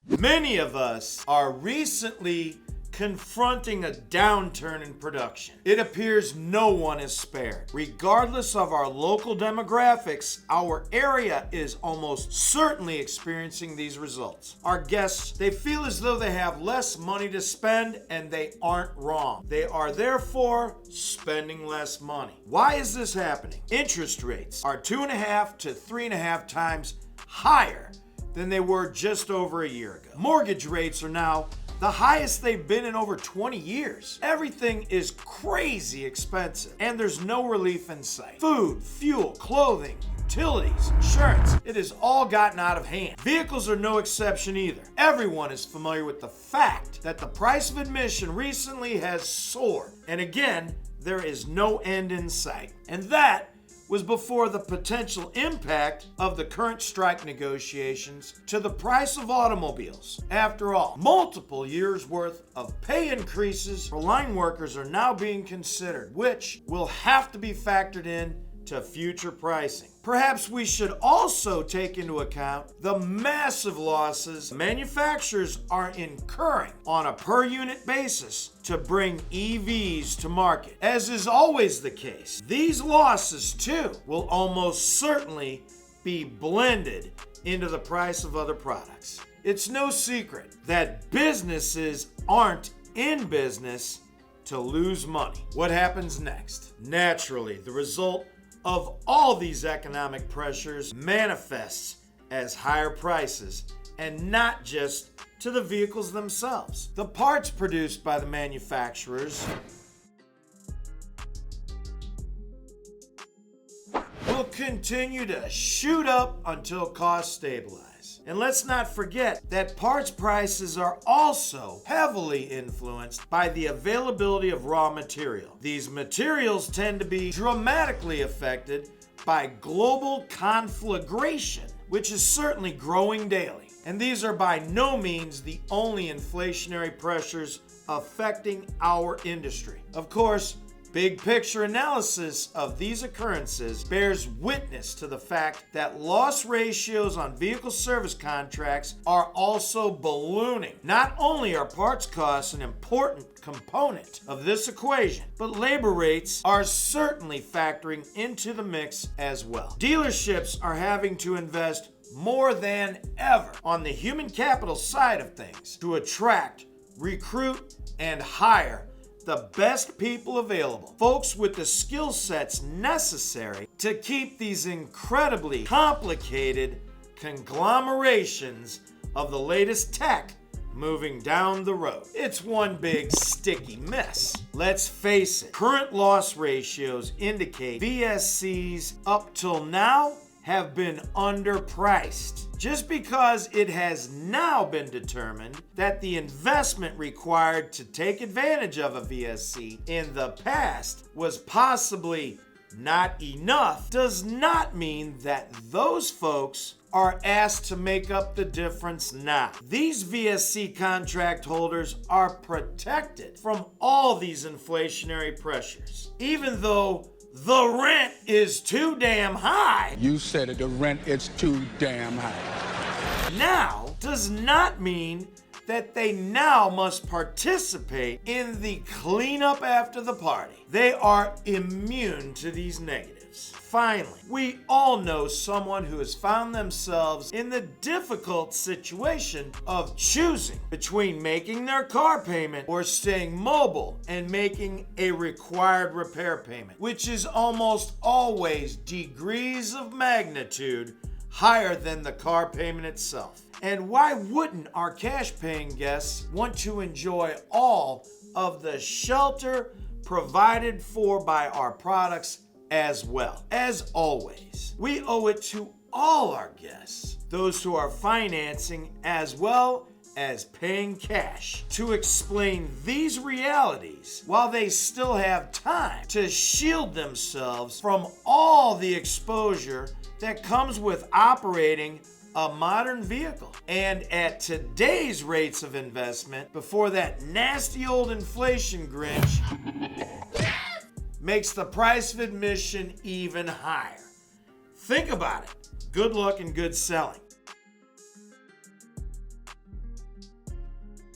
Many of us are recently confronting a downturn in production. It appears no one is spared. Regardless of our local demographics, our area is almost certainly experiencing these results. Our guests, they feel as though they have less money to spend, and they aren't wrong. They are therefore spending less money. Why is this happening? Interest rates are 2.5 to 3.5 times higher than they were just over a year ago. Mortgage rates are now the highest they've been in over 20 years. Everything is crazy expensive, and there's no relief in sight. Food, fuel, clothing, utilities, insurance, it has all gotten out of hand. Vehicles are no exception either. Everyone is familiar with the fact that the price of admission recently has soared, and again, there is no end in sight. And that was before the potential impact of the current strike negotiations to the price of automobiles. After all, multiple years worth of pay increases for line workers are now being considered, which will have to be factored in to future pricing. Perhaps we should also take into account the massive losses manufacturers are incurring on a per unit basis to bring EVs to market. As is always the case, these losses too will almost certainly be blended into the price of other products. It's no secret that businesses aren't in business to lose money. What happens next? Naturally, the result of all these economic pressures manifests as higher prices, and not just to the vehicles themselves. The parts produced by the manufacturers will continue to shoot up until costs stabilize. And let's not forget that parts prices are also heavily influenced by the availability of raw material. These materials tend to be dramatically affected by global conflagration, which is certainly growing daily. And these are by no means the only inflationary pressures affecting our industry. Of course, big picture analysis of these occurrences bears witness to the fact that loss ratios on vehicle service contracts are also ballooning. Not only are parts costs an important component of this equation, but labor rates are certainly factoring into the mix as well. Dealerships are having to invest more than ever on the human capital side of things to attract, recruit, and hire the best people available, folks with the skill sets necessary to keep these incredibly complicated conglomerations of the latest tech moving down the road. It's one big sticky mess. Let's face it, current loss ratios indicate VSCs up till now have been underpriced. Just because it has now been determined that the investment required to take advantage of a VSC in the past was possibly not enough does not mean that those folks are asked to make up the difference now. These VSC contract holders are protected from all these inflationary pressures, even though the rent is too damn high. You said it, the rent is too damn high. Now does not mean that they now must participate in the cleanup after the party. They are immune to these negatives. Finally, we all know someone who has found themselves in the difficult situation of choosing between making their car payment or staying mobile and making a required repair payment, which is almost always degrees of magnitude higher than the car payment itself. And why wouldn't our cash paying guests want to enjoy all of the shelter provided for by our products as well? As always, we owe it to all our guests, those who are financing as well as paying cash, to explain these realities while they still have time to shield themselves from all the exposure that comes with operating a modern vehicle. And at today's rates of investment, before that nasty old inflation Grinch makes the price of admission even higher. Think about it. Good luck and good selling.